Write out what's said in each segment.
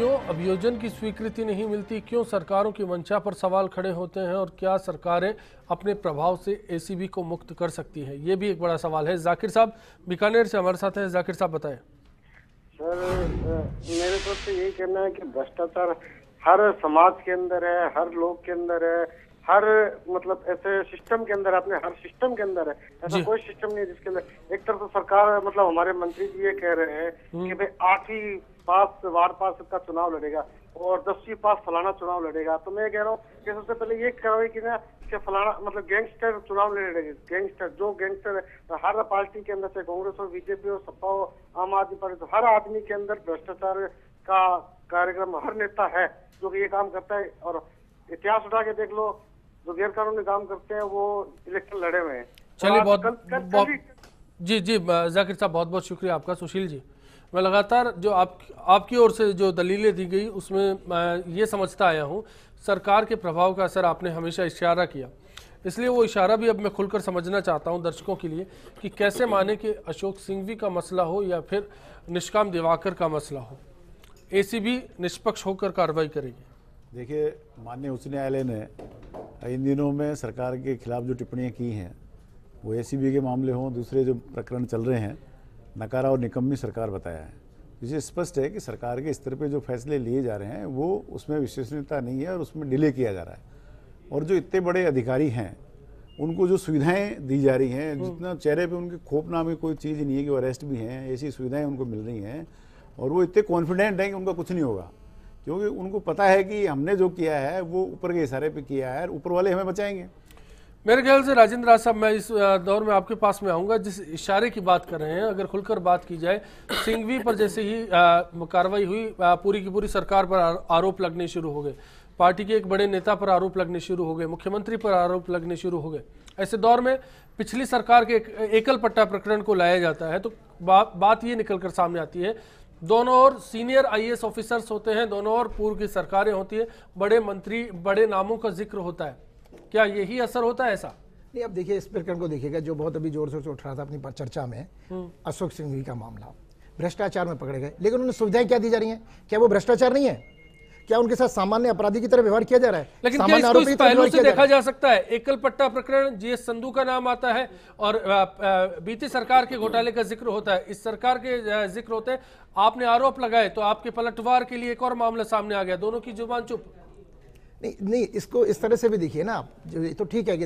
क्यों अभियोजन की स्वीकृति नहीं मिलती, क्यों सरकारों की मंशा पर सवाल खड़े होते हैं और क्या सरकारें अपने प्रभाव से एसीबी को मुक्त कर सकती हैं, ये भी एक बड़ा सवाल है। जाकिर साहब बीकानेर से हमारे साथ हैं। जाकिर साहब बताएं। सर, मेरे तरफ से यही कहना है कि भ्रष्टाचार हर समाज के अंदर है, हर लोग के अंदर है, हर मतलब ऐसे सिस्टम के अंदर, अपने हर सिस्टम के अंदर है। ऐसा कोई सिस्टम नहीं है जिसके अंदर एक तरफ तो सरकार मतलब हमारे मंत्री जी ये कह रहे हैं कि भाई 8वीं पास वार्ड पास का चुनाव लड़ेगा और 10वीं पास फलाना चुनाव लड़ेगा। तो मैं कह रहा हूँ कि सबसे पहले ये कार्रवाई की ना कि फलाना मतलब गैंगस्टर चुनाव लड़ेगा। गैंगस्टर जो गैंगस्टर है हर पार्टी के अंदर से, कांग्रेस हो, बीजेपी हो, सपा हो, आम आदमी पार्टी, तो हर आदमी के अंदर भ्रष्टाचार का कार्यक्रम हर नेता है जो कि ये काम करता है। और इतिहास उठा के देख लो, जो गैर कानूनी काम करते हैं वो इलेक्शन लड़े हुए हैं। चलिए जी जाकिर साहब बहुत बहुत शुक्रिया आपका। सुशील जी, मैं लगातार जो आपकी ओर से जो दलीलें दी गई उसमें मैं ये समझता आया हूँ, सरकार के प्रभाव का असर आपने हमेशा इशारा किया, इसलिए वो इशारा भी अब मैं खुलकर समझना चाहता हूँ दर्शकों के लिए कि कैसे माने कि अशोक सिंघवी का मसला हो या फिर निष्काम दिवाकर का मसला हो, एसीबी निष्पक्ष होकर कार्रवाई करेगी। देखिए, माननीय उच्च न्यायालय ने इन दिनों में सरकार के खिलाफ जो टिप्पणियां की हैं, वो एसीबी के मामले हों, दूसरे जो प्रकरण चल रहे हैं, नकारा और निकम्मी सरकार बताया है। इससे स्पष्ट है कि सरकार के स्तर पे जो फैसले लिए जा रहे हैं वो उसमें विश्वसनीयता नहीं है और उसमें डिले किया जा रहा है। और जो इतने बड़े अधिकारी हैं उनको जो सुविधाएं दी जा रही हैं, जितना चेहरे पे उनके खोप नाम कोई चीज़ नहीं है कि वो अरेस्ट भी हैं, ऐसी सुविधाएं उनको मिल रही हैं और वो इतने कॉन्फिडेंट हैं कि उनका कुछ नहीं होगा, क्योंकि उनको पता है कि हमने जो किया है वो ऊपर के इशारे पे किया है और ऊपर वाले हमें बचाएंगे। मेरे ख्याल से राजेंद्र राज साहब, मैं इस दौर में आपके पास में आऊंगा। जिस इशारे की बात कर रहे हैं, अगर खुलकर बात की जाए, सिंघवी पर जैसे ही कार्रवाई हुई, पूरी की पूरी सरकार पर आरोप लगने शुरू हो गए, पार्टी के एक बड़े नेता पर आरोप लगने शुरू हो गए, मुख्यमंत्री पर आरोप लगने शुरू हो गए। ऐसे दौर में पिछली सरकार के एकल पट्टा प्रकरण को लाया जाता है तो बात ये निकलकर सामने आती है, दोनों ओर सीनियर आईएएस ऑफिसर्स होते हैं, दोनों ओर पूर्व की सरकारें होती है, बड़े मंत्री, बड़े नामों का जिक्र होता है, क्या यही असर होता है ऐसा? नहीं, अब देखिए इस प्रकरण को देखिएगा जो बहुत अभी जोर शोर से उठ रहा था अपनी चर्चा में, अशोक सिंघवी का मामला, भ्रष्टाचार में पकड़े गए, लेकिन उन्हें सुविधाएं क्या दी जा रही हैं? क्या वो भ्रष्टाचार नहीं है? क्या उनके साथ सामान्य अपराधी की तरह व्यवहार किया जा रहा है? लेकिन क्या इसको इस पहलू से देखा जा सकता है? एकल पट्टा प्रकरण, जीएस संधू का नाम आता है और बीती सरकार के घोटाले का जिक्र होता है, इस सरकार के जिक्र होते हैं, आपने आरोप लगाए तो आपके पलटवार के लिए एक और मामला सामने आ गया, दोनों की जुबान चुप। नहीं, इसको इस तरह से भी देखिए ना, जो तो ठीक है कि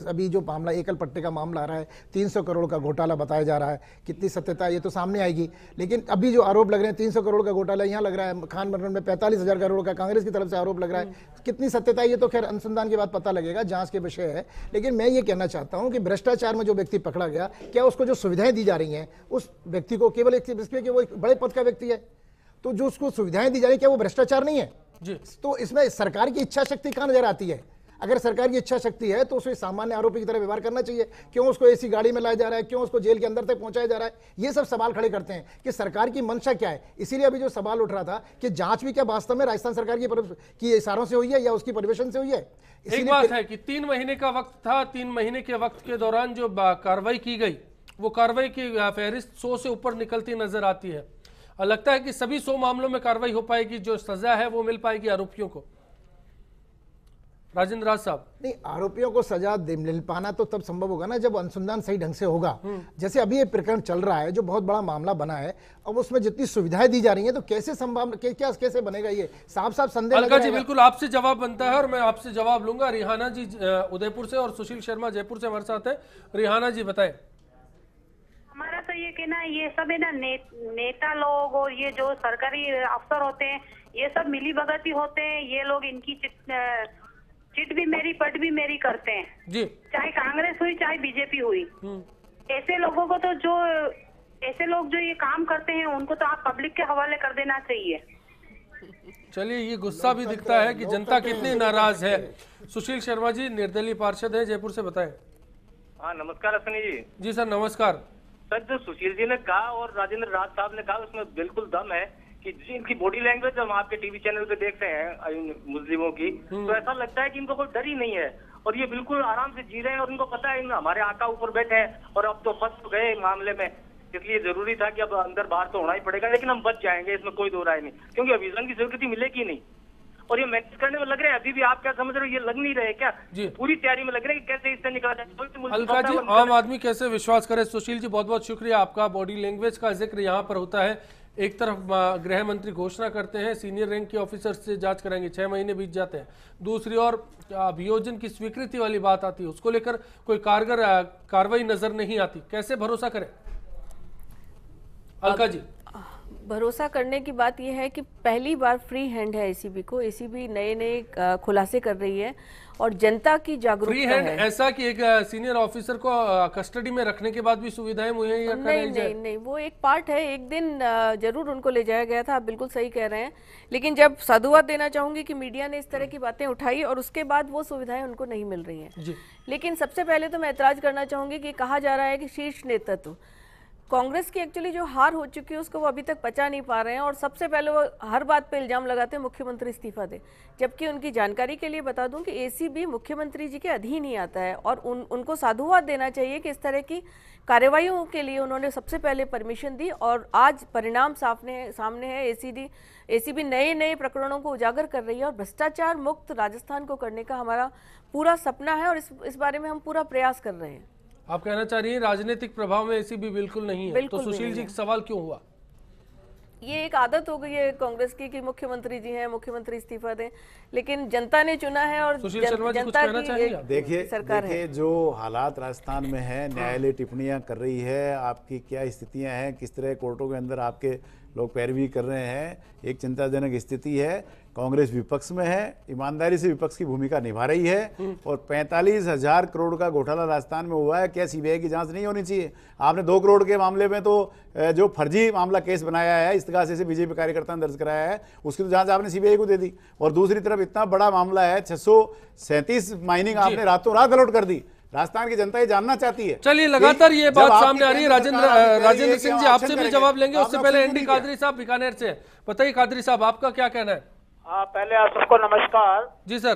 अभी जो मामला एकल पट्टे का मामला आ रहा है, 300 करोड़ का घोटाला बताया जा रहा है, कितनी सत्यता है ये तो सामने आएगी। लेकिन अभी जो आरोप लग रहे हैं 300 करोड़ का घोटाला यहाँ लग रहा है, खान बनन में 45,000 करोड़ का कांग्रेस की तरफ से आरोप लग रहा है, कितनी सत्यता है ये तो खैर अनुसंधान के बाद पता लगेगा, जांच के विषय है। लेकिन मैं ये कहना चाहता हूँ कि भ्रष्टाचार में जो व्यक्ति पकड़ा गया, क्या उसको जो सुविधाएं दी जा रही हैं उस व्यक्ति को, केवल इसलिए वो एक बड़े पद का व्यक्ति है तो जो उसको सुविधाएं दी जा रही है, क्या वो भ्रष्टाचार नहीं है? जी। तो इसमें सरकार की इच्छा शक्ति कहां नजर आती है? अगर सरकार की इच्छा शक्ति है तो उसे सामान्य आरोपी की तरह व्यवहार करना चाहिए। क्यों उसको ऐसी गाड़ी में लाया जा रहा है, क्यों उसको जेल के अंदर तक पहुंचाया जा रहा है? ये सब सवाल खड़े करते हैं कि सरकार की मंशा क्या है। इसीलिए अभी जो सवाल उठ रहा था कि जांच भी क्या वास्तव में राजस्थान सरकार की इशारों से हुई है या उसकी परिवेशन से हुई है? एक बात है कि 3 महीने का वक्त था, 3 महीने के वक्त के दौरान जो कार्रवाई की गई, वो कार्रवाई की फहरिस्त 100 से ऊपर निकलती नजर आती है। लगता है कि सभी 100 मामलों में कार्रवाई हो पाएगी, जो सजा है वो मिल पाएगी आरोपियों को। राजेंद्र राज साहब, नहीं, आरोपियों को सजा मिल पाना तो तब संभव होगा ना जब अनुसंधान सही ढंग से होगा। जैसे अभी ये प्रकरण चल रहा है जो बहुत बड़ा मामला बना है, अब उसमें जितनी सुविधाएं दी जा रही हैं तो कैसे संभव, क्या कैसे बनेगा ये? साफ साफ संदेह। अलका जी, बिल्कुल आपसे जवाब बनता है और मैं आपसे जवाब लूंगा। रिहाना जी उदयपुर से और सुशील शर्मा जयपुर से हमारे साथ है। रिहाना जी बताएं। हमारा तो ये कहना है, ये सब है ना नेता लोग और ये जो सरकारी अफसर होते हैं, ये सब मिली भगती होते हैं। ये लोग इनकी चिट भी मेरी पट भी मेरी करते हैं जी, चाहे कांग्रेस हुई चाहे बीजेपी हुई। ऐसे लोगों को तो ऐसे लोग जो ये काम करते हैं उनको तो आप पब्लिक के हवाले कर देना चाहिए। चलिए, ये गुस्सा भी दिखता है कि जनता कितनी नाराज है। सुशील शर्मा जी निर्दलीय पार्षद है जयपुर से, बताएं। हाँ, नमस्कार अश्विनी जी। जी सर, नमस्कार सर, जो सुशील जी ने कहा और राजेंद्र राज साहब ने कहा उसमें बिल्कुल दम है कि इनकी बॉडी लैंग्वेज हम आपके टीवी चैनल पे देखते हैं मुस्लिमों की, तो ऐसा लगता है कि इनको कोई डर ही नहीं है और ये बिल्कुल आराम से जी रहे हैं और इनको पता है हमारे आका ऊपर बैठे हैं और अब तो फंस गए मामले में। इसलिए जरूरी था कि अब अंदर बाहर तो होना ही पड़ेगा, लेकिन हम बच जाएंगे, इसमें कोई दो राय नहीं, क्योंकि अभियान की स्वीकृति मिलेगी नहीं। और ये मैनेज करने में लग रहे हैं, अभी भी आप क्या समझ रहे हो, ये लग नहीं रहे क्या? पूरी तैयारी में लग रहे हैं कि कैसे इससे निकला जाए। अलका जी, आम आदमी कैसे विश्वास करे? सुशील जी, बहुत बहुत शुक्रिया आपका। बॉडी लैंग्वेज का जिक्र यहाँ पर होता है। एक तरफ गृह मंत्री घोषणा करते हैं सीनियर रैंक के ऑफिसर से जांच कराएंगे, 6 महीने बीत जाते हैं। दूसरी ओर अभियोजन की स्वीकृति वाली बात आती है, उसको लेकर कोई कारगर कार्रवाई नजर नहीं आती। कैसे भरोसा करें अलका जी? भरोसा करने की बात यह है कि पहली बार फ्री हैंड है एसीबी को। एसीबी नए नए खुलासे कर रही है और जनता की जागरूकता फ्री हैंड ऐसा कि एक सीनियर ऑफिसर को कस्टडी में रखने के बाद भी सुविधाएं मुहैया कराई जाए? नहीं, वो एक पार्ट है। एक दिन जरूर उनको ले जाया गया था, आप बिल्कुल सही कह रहे हैं। लेकिन जब साधुवाद देना चाहूंगी कि मीडिया ने इस तरह की बातें उठाई और उसके बाद वो सुविधाएं उनको नहीं मिल रही हैं। लेकिन सबसे पहले तो मैं ऐतराज करना चाहूंगी कि कहा जा रहा है कि शीर्ष नेतृत्व कांग्रेस की एक्चुअली जो हार हो चुकी है उसको वो अभी तक पचा नहीं पा रहे हैं और सबसे पहले वो हर बात पे इल्जाम लगाते हैं मुख्यमंत्री इस्तीफा दे। जबकि उनकी जानकारी के लिए बता दूं कि एसीबी मुख्यमंत्री जी के अधीन ही आता है और उनको साधुवाद देना चाहिए कि इस तरह की कार्रवाइयों के लिए उन्होंने सबसे पहले परमिशन दी और आज परिणाम सामने है। एसीबी नए नए प्रकरणों को उजागर कर रही है और भ्रष्टाचार मुक्त राजस्थान को करने का हमारा पूरा सपना है और इस बारे में हम पूरा प्रयास कर रहे हैं। आप कहना चाह रही हैं राजनीतिक प्रभाव में एसीबी बिल्कुल नहीं है, तो सुशील जी सवाल क्यों हुआ? ये एक आदत हो गई है कांग्रेस की कि मुख्यमंत्री जी हैं, मुख्यमंत्री इस्तीफा दें, लेकिन जनता ने चुना है और जनता की देखिए जो हालात राजस्थान में है, न्यायालय टिप्पणियां कर रही है, आपकी क्या स्थितियां हैं, किस तरह कोर्टों के अंदर आपके लोग पैरवी कर रहे हैं, एक चिंताजनक स्थिति है। कांग्रेस विपक्ष में है, ईमानदारी से विपक्ष की भूमिका निभा रही है और 45,000 करोड़ का घोटाला राजस्थान में हुआ है। क्या सीबीआई की जांच नहीं होनी चाहिए? आपने 2 करोड़ के मामले में तो जो फर्जी मामला केस बनाया है, इस्तेगासे से बीजेपी कार्यकर्ता ने दर्ज कराया है, उसकी तो जांच आपने सीबीआई को दे दी। और दूसरी तरफ इतना बड़ा मामला है, 637 माइनिंग आपने रातों रात अलॉट कर दी। राजस्थान की जनता ये जानना चाहती है। चलिए, लगातार ये बात सामने आ रही है। राजेंद्र सिंह जी, आपसे भी जवाब लेंगे, उससे पहले एनडी कादरी साहब बीकानेर से। बताइए कादरी साहब, आपका क्या कहना है? हाँ, पहले आप सबको नमस्कार। जी सर,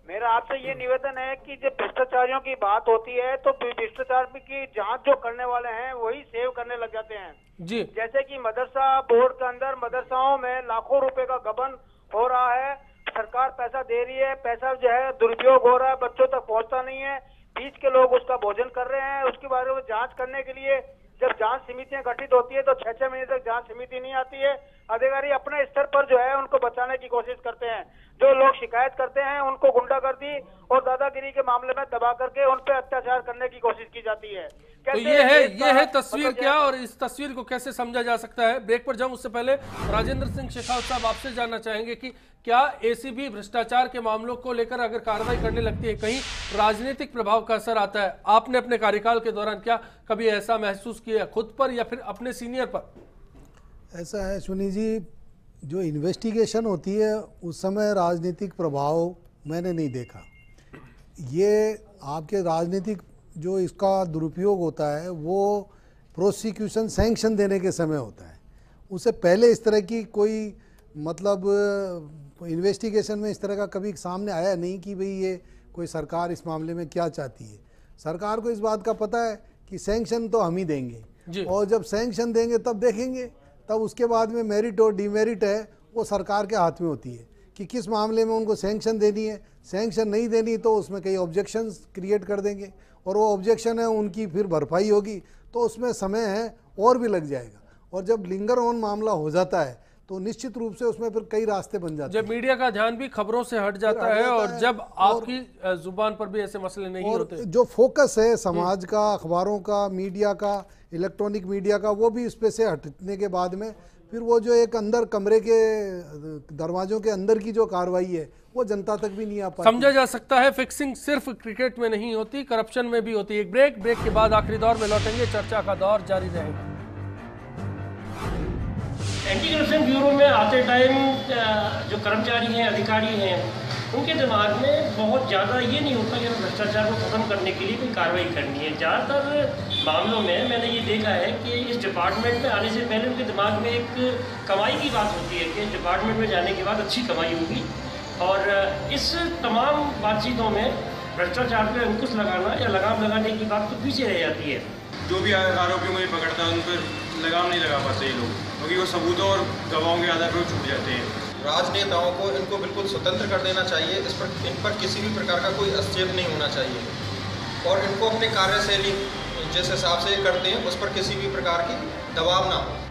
मेरा आपसे ये निवेदन है कि जब भ्रष्टाचारियों की बात होती है तो भ्रष्टाचार की जांच जो करने वाले हैं वही सेव करने लग जाते हैं जी। जैसे कि मदरसा बोर्ड के अंदर मदरसाओं में लाखों रुपए का गबन हो रहा है, सरकार पैसा दे रही है, पैसा जो है दुरुपयोग हो रहा है, बच्चों तक पहुंचता नहीं है, बीच के लोग उसका भोजन कर रहे हैं। उसके बारे में जांच करने के लिए जब जांच समितियां गठित होती है तो 6-6 महीने तक जांच समिति नहीं आती है। अधिकारी अपने स्तर पर जो है उनको बचाने की कोशिश करते हैं। जो लोग शिकायत करते हैं उनको गुंडागर्दी और दादागिरी के मामले में दबा करके उन पर अत्याचार करने की कोशिश की जाती है। तो ये है तस्वीर क्या, और इस तस्वीर को कैसे समझा जा सकता है? ब्रेक पर जाऊं उससे पहले राजेंद्र सिंह शेखावत साहब, आपसे जानना चाहेंगे कि क्या एसीबी भ्रष्टाचार के मामलों को लेकर अगर कार्रवाई करने लगती है, कहीं राजनीतिक प्रभाव का असर आता है? आपने अपने कार्यकाल के दौरान क्या कभी ऐसा महसूस किया, खुद पर या फिर अपने सीनियर पर? ऐसा है सुनी जी, जो इन्वेस्टिगेशन होती है उस समय राजनीतिक प्रभाव मैंने नहीं देखा। ये आपके राजनीतिक जो इसका दुरुपयोग होता है वो प्रोसिक्यूशन सैंक्शन देने के समय होता है। उससे पहले इस तरह की कोई मतलब इन्वेस्टिगेशन में इस तरह का कभी सामने आया नहीं कि भाई ये कोई सरकार इस मामले में क्या चाहती है। सरकार को इस बात का पता है कि सैंक्शन तो हम ही देंगे और जब सैंक्शन देंगे तब देखेंगे, तब उसके बाद में मेरिट और डिमेरिट है वो सरकार के हाथ में होती है कि किस मामले में उनको सैंक्शन देनी है। सैंक्शन नहीं देनी तो उसमें कई ऑब्जेक्शंस क्रिएट कर देंगे और वो ऑब्जेक्शन है उनकी फिर भरपाई होगी, तो उसमें समय है और भी लग जाएगा। और जब लिंगर ऑन मामला हो जाता है तो निश्चित रूप से उसमें फिर कई रास्ते बन जाते हैं। जब मीडिया का ध्यान भी खबरों से हट जाता है और जब आपकी जुबान पर भी ऐसे मसले नहीं होते, जो फोकस है समाज का, अखबारों का, मीडिया का, इलेक्ट्रॉनिक मीडिया का, वो भी इस पे से हटने के बाद में फिर वो जो एक अंदर कमरे के दरवाजों के अंदर की जो कार्रवाई है वो जनता तक भी नहीं आ पाती। समझा जा सकता है फिक्सिंग सिर्फ क्रिकेट में नहीं होती, करप्शन में भी होती है। एक ब्रेक के बाद आखिरी दौर में लौटेंगे, चर्चा का दौर जारी रहेगा। एंटी करप्शन ब्यूरो में आते टाइम जो कर्मचारी हैं, अधिकारी हैं, उनके दिमाग में बहुत ज़्यादा ये नहीं होता कि भ्रष्टाचार को ख़त्म करने के लिए कोई कार्रवाई करनी है। ज़्यादातर मामलों में मैंने ये देखा है कि इस डिपार्टमेंट में आने से पहले उनके दिमाग में एक कमाई की बात होती है कि इस डिपार्टमेंट में जाने के बाद अच्छी कमाई होगी, और इस तमाम बातचीतों में भ्रष्टाचार पर अंकुश लगाना या लगाम लगाने की बात तो पीछे रह जाती है। जो भी आरोपियों को ये पकड़ता है उन पर लगाम नहीं लगा पाते ये लोग, क्योंकि वो सबूतों और गवाहों के आधार पर छूट जाते हैं। राजनेताओं को इनको बिल्कुल स्वतंत्र कर देना चाहिए, इन पर किसी भी प्रकार का कोई हस्तक्षेप नहीं होना चाहिए और इनको अपने कार्यशैली जिस हिसाब से ये करते हैं उस पर किसी भी प्रकार की दबाव ना हो।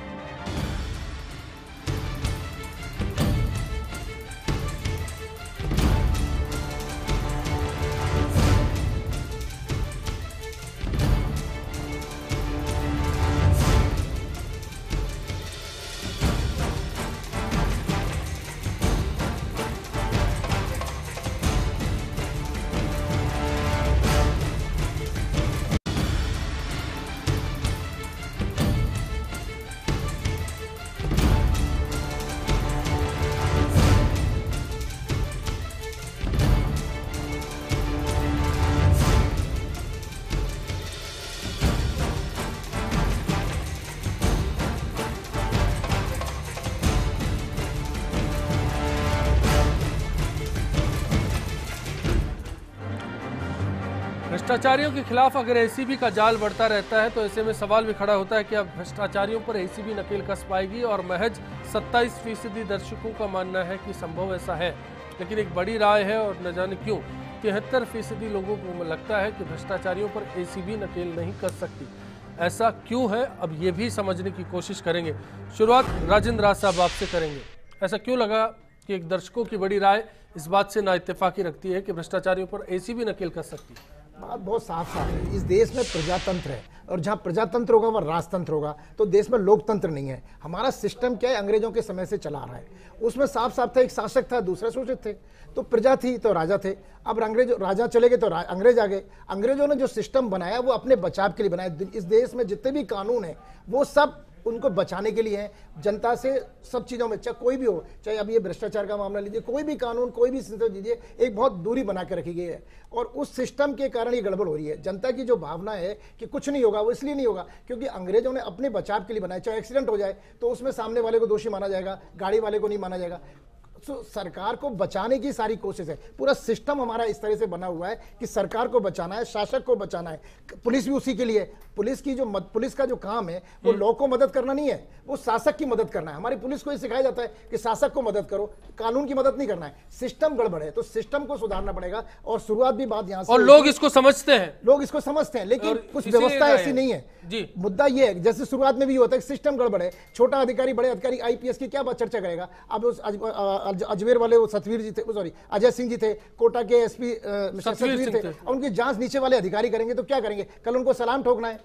भ्रष्टाचारियों के खिलाफ अगर एसीबी का जाल बढ़ता रहता है तो ऐसे में सवाल भी खड़ा होता है कि अब भ्रष्टाचारियों पर एसीबी नकेल कस पाएगी, और महज 27% दर्शकों का मानना है कि संभव ऐसा है, लेकिन एक बड़ी राय है और न जाने क्यों 73% लोगों को लगता है कि भ्रष्टाचारियों पर एसीबी नकेल नहीं कस सकती। ऐसा क्यों है, अब ये भी समझने की कोशिश करेंगे। शुरुआत राजेंद्र राज साहब आपसे करेंगे। ऐसा क्यों लगा कि एक दर्शकों की बड़ी राय इस बात से नाइत्तेफाकी रखती है कि भ्रष्टाचारियों पर एसीबी नकेल कस सकती है? बात बहुत साफ साफ है। इस देश में प्रजातंत्र है और जहाँ प्रजातंत्र होगा वहाँ राजतंत्र होगा, तो देश में लोकतंत्र नहीं है। हमारा सिस्टम क्या है, अंग्रेजों के समय से चला रहा है। उसमें साफ साफ था, एक शासक था, दूसरे शोषित थे। तो प्रजा थी तो राजा थे। अब अंग्रेज राजा चले गए तो अंग्रेज आ गए। अंग्रेजों ने जो सिस्टम बनाया वो अपने बचाव के लिए बनाया। इस देश में जितने भी कानून है वो सब उनको बचाने के लिए है, जनता से सब चीज़ों में, चाहे कोई भी हो, चाहे अब ये भ्रष्टाचार का मामला लीजिए, कोई भी कानून, कोई भी सिस्टम लीजिए, एक बहुत दूरी बना के रखी गई है और उस सिस्टम के कारण ये गड़बड़ हो रही है। जनता की जो भावना है कि कुछ नहीं होगा, वो इसलिए नहीं होगा क्योंकि अंग्रेजों ने अपने बचाव के लिए बनाया। चाहे एक्सीडेंट हो जाए तो उसमें सामने वाले को दोषी माना जाएगा, गाड़ी वाले को नहीं माना जाएगा। तो सरकार को बचाने की सारी कोशिश है। पूरा सिस्टम हमारा इस तरह से बना हुआ है कि सरकार को बचाना है, शासक को बचाना है। पुलिस भी उसी के लिए, पुलिस का जो काम है वो लॉ को मदद करना नहीं है, वो शासक की मदद करना है। हमारी पुलिस को ये सिखाया जाता है कि शासक को मदद करो, कानून की मदद नहीं करना है। सिस्टम गड़बड़ है तो सिस्टम को सुधारना पड़ेगा। और शुरुआत भी बात यहाँ से, और लोग इसको समझते हैं, लेकिन कुछ व्यवस्था ऐसी नहीं है जी। मुद्दा ये है, जैसे शुरुआत में भी होता है, सिस्टम गड़बड़ है। छोटा अधिकारी बड़े अधिकारी, आईपीएस की क्या बात चर्चा करेगा। अब उस अजमेर वाले वो सतवीर जी थे, सॉरी अजय सिंह जी थे, कोटा के एसपी सतवीर थे, और उनकी जांच नीचे वाले अधिकारी करेंगे तो क्या करेंगे, कल उनको सलाम ठोकना है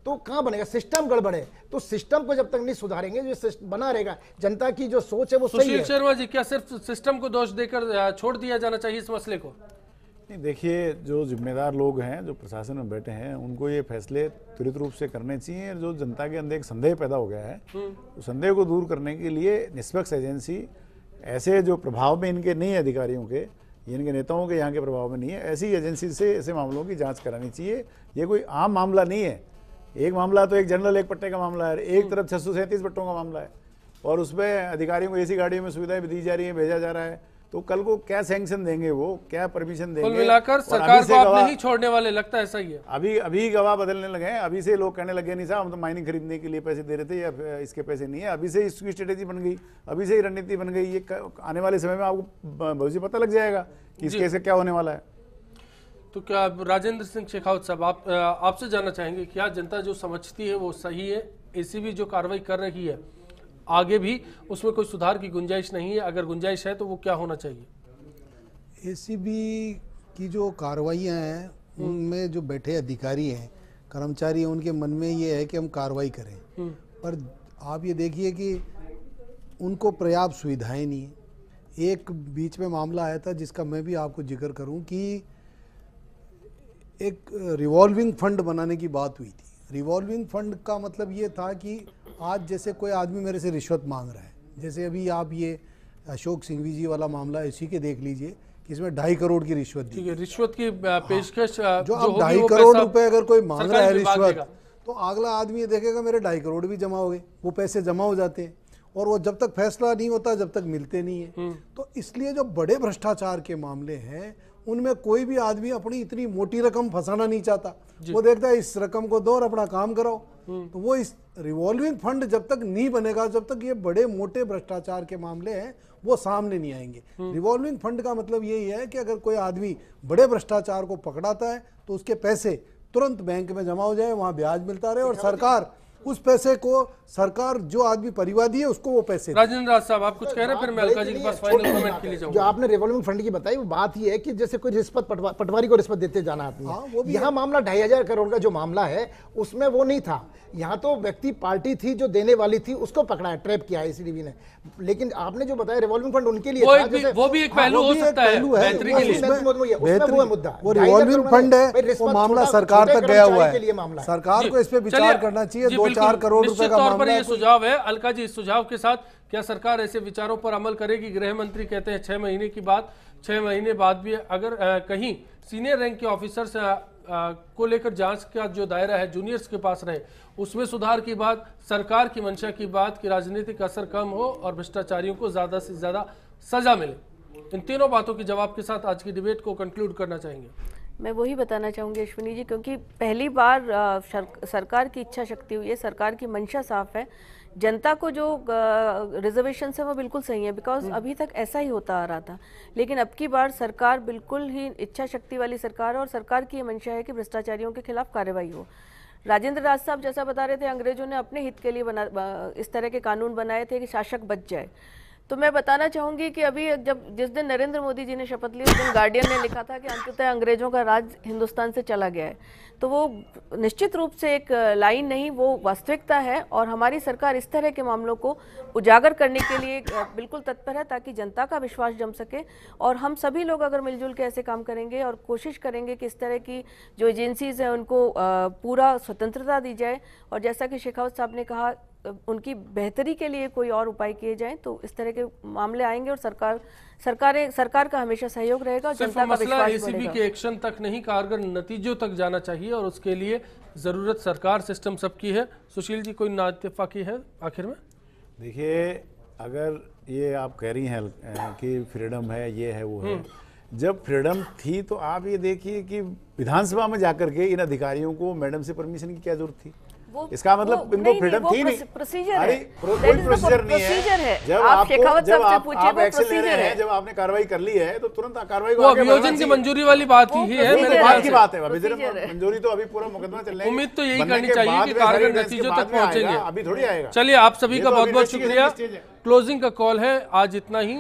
तो कहां बनेगा। सिस्टम गड़बड़ है तो सिस्टम को जब तक नहीं सुधारेंगे जो बना रहेगा, जनता की जो सोच है वो सही है। सुशील शर्मा जी, क्या सिर्फ सिस्टम को दोष देकर छोड़ दिया जाना चाहिए इस मसले को? नहीं, देखिए, जो जिम्मेदार लोग हैं, जो प्रशासन में बैठे हैं, उनको ये फैसले त्वरित रूप से करने चाहिए। जो जनता के अंदर एक संदेह पैदा हो गया है, उस संदेह को दूर करने के लिए निष्पक्ष एजेंसी, ऐसे जो प्रभाव में इनके नहीं है अधिकारियों के, इनके नेताओं के यहाँ के प्रभाव में नहीं है, ऐसी एजेंसी से ऐसे मामलों की जांच करानी चाहिए। ये कोई आम मामला नहीं है। एक मामला तो एक जनरल एक पट्टे का मामला है, एक तरफ 637 पट्टों का मामला है और उसमें अधिकारियों को ऐसी गाड़ियों में सुविधाएं भी दी जा रही है, भेजा जा रहा है। तो कल को क्या सैंक्शन देंगे, वो क्या परमिशन देंगे? कुल मिलाकर सरकार को आप नहीं छोड़ने वाले, लगता है सही है। अभी गवाह बदलने लगे हैं। अभी से लोग कहने लगे नहीं साहब हम तो माइनिंग खरीदने के लिए पैसे दे रहे थे या इसके पैसे नहीं है। अभी से इसकी स्ट्रेटेजी बन गई, अभी से ही रणनीति बन गई। ये आने वाले समय में आपको भविष्य पता लग जाएगा कि इस केस से क्या होने वाला है। तो क्या राजेंद्र सिंह शेखावत साहब, आपसे जानना चाहेंगे, क्या जनता जो समझती है वो सही है? एसीबी जो कार्रवाई कर रही है आगे भी उसमें कोई सुधार की गुंजाइश नहीं है? अगर गुंजाइश है तो वो क्या होना चाहिए? एसीबी की जो कार्रवाइयाँ हैं उनमें जो बैठे अधिकारी हैं, कर्मचारी हैं, उनके मन में ये है कि हम कार्रवाई करें, पर आप ये देखिए कि उनको पर्याप्त सुविधाएं नहीं है। एक बीच में मामला आया था जिसका मैं भी आपको जिक्र करूं कि एक रिवॉल्विंग फंड बनाने की बात हुई थी। रिवॉल्विंग फंड का मतलब ये था कि आज जैसे कोई आदमी मेरे से रिश्वत मांग रहा है, जैसे अभी आप ये अशोक सिंघवी जी वाला मामला इसी के देख लीजिए कि इसमें 2.5 करोड़ की रिश्वत दी। रिश्वत की पेशकश जो अब 2.5 करोड़ रुपए अगर कोई मांग रहा है रिश्वत, तो अगला आदमी ये देखेगा मेरे 2.5 करोड़ भी जमा हो गए, वो पैसे जमा हो जाते हैं। और वो जब तक फैसला नहीं होता जब तक मिलते नहीं है। तो इसलिए जो बड़े भ्रष्टाचार के मामले हैं उनमें कोई भी आदमी अपनी इतनी मोटी रकम फंसाना नहीं चाहता, वो देखता है इस रकम को दो और अपना काम कराओ। तो वो इस रिवॉल्विंग फंड जब तक नहीं बनेगा, जब तक ये बड़े मोटे भ्रष्टाचार के मामले हैं वो सामने नहीं आएंगे। रिवॉल्विंग फंड का मतलब यही है कि अगर कोई आदमी बड़े भ्रष्टाचार को पकड़ाता है तो उसके पैसे तुरंत बैंक में जमा हो जाए, वहां ब्याज मिलता रहे और सरकार उस पैसे को, सरकार जो आदमी परिवादी है उसको वो पैसे। राजेंद्र राज साहब आप कुछ कह रहे हैं, फिर मैं अलका जी के पास फाइनल कमेंट के लिए जाऊंगा। जो आपने रिवॉल्विंग फंड की बताई वो बात ये है कि जैसे कोई रिश्वत पटवारी को रिश्वत देते जाना आती है, यहाँ मामला 2,500 करोड़ का जो मामला है उसमें वो नहीं था। यहाँ तो व्यक्ति पार्टी थी जो देने वाली थी, उसको पकड़ा है, ट्रैप किया है एसीबी ने। लेकिन आपने जो बताया रिवॉल्विंग फंड उनके लिए वो भी एक पहलू हो सकता है बेहतरी के लिए। मुद्दा वो रिवॉल्विंग फंड है, वो मामला सरकार तक गया हुआ है, सरकार को इस पे विचार करना चाहिए। 2-4 करोड़ रुपए का मामला है। ये सुझाव है अलका जी, इस सुझाव के साथ क्या सरकार ऐसे विचारों पर अमल करेगी? गृह मंत्री कहते हैं 6 महीने की बात, 6 महीने बाद भी अगर कहीं सीनियर रैंक के ऑफिसर्स को लेकर जांच का जो दायरा है जूनियर्स के पास रहे, उसमें सुधार की बात, सरकार की मंशा की बात कि राजनीतिक असर कम हो और भ्रष्टाचारियों को ज्यादा से ज्यादा सजा मिले। इन तीनों बातों के जवाब के साथ आज की डिबेट को कंक्लूड करना चाहेंगे। मैं वही बताना चाहूँगी अश्विनी जी, क्योंकि पहली बार सरकार की इच्छा शक्ति हुई है, सरकार की मंशा साफ है, जनता को जो रिजर्वेशन है वो बिल्कुल सही है, बिकॉज अभी तक ऐसा ही होता आ रहा था। लेकिन अब की बार सरकार बिल्कुल ही इच्छा शक्ति वाली सरकार है और सरकार की ये मंशा है कि भ्रष्टाचारियों के खिलाफ कार्रवाई हो। राजेंद्र राज साहब जैसा बता रहे थे, अंग्रेजों ने अपने हित के लिए इस तरह के कानून बनाए थे कि शासक बच जाए। तो मैं बताना चाहूंगी कि अभी जिस दिन नरेंद्र मोदी जी ने शपथ ली उस दिन गार्डियन ने लिखा था कि अंततः अंग्रेजों का राज हिंदुस्तान से चला गया है। तो वो निश्चित रूप से एक लाइन नहीं, वो वास्तविकता है और हमारी सरकार इस तरह के मामलों को उजागर करने के लिए बिल्कुल तत्पर है ताकि जनता का विश्वास जम सके। और हम सभी लोग अगर मिलजुल के ऐसे काम करेंगे और कोशिश करेंगे कि इस तरह की जो एजेंसीज हैं उनको पूरा स्वतंत्रता दी जाए और जैसा कि शेखावत साहब ने कहा उनकी बेहतरी के लिए कोई और उपाय किए जाएं, तो इस तरह के मामले आएंगे और सरकार का हमेशा सहयोग रहेगा और जनता का विश्वास एसीबी के एक्शन तक नहीं, कारगर नतीजों तक जाना चाहिए और उसके लिए जरूरत सरकार सिस्टम सबकी है। सुशील जी कोई नाइत्तेफाकी है आखिर में? देखिए, अगर ये आप कह रही हैं कि फ्रीडम है, ये है, वो है, जब फ्रीडम थी तो आप ये देखिए कि विधानसभा में जाकर के इन अधिकारियों को मैडम से परमिशन की क्या जरूरत थी? इसका मतलब इनको फ्रीडम थी नहीं। प्रोसीजर अरे कोई प्रोसीजर नहीं है। जब आप एक्शन ले रहे हैं, जब आपने कार्रवाई कर ली है तो तुरंत कार्रवाई को आगे बढ़ाना चाहिए। अभियोजन की मंजूरी वाली बात ही है, मेरे बात की बात है। मंजूरी तो अभी पूरा मुकदमा चल रहा है। उम्मीद तो यही करनी चाहिए कि कारगर नतीजों तक पहुंचेंगे, अभी थोड़ी आएगा। चलिए, आप सभी का बहुत बहुत शुक्रिया। क्लोजिंग का कॉल है आज इतना ही।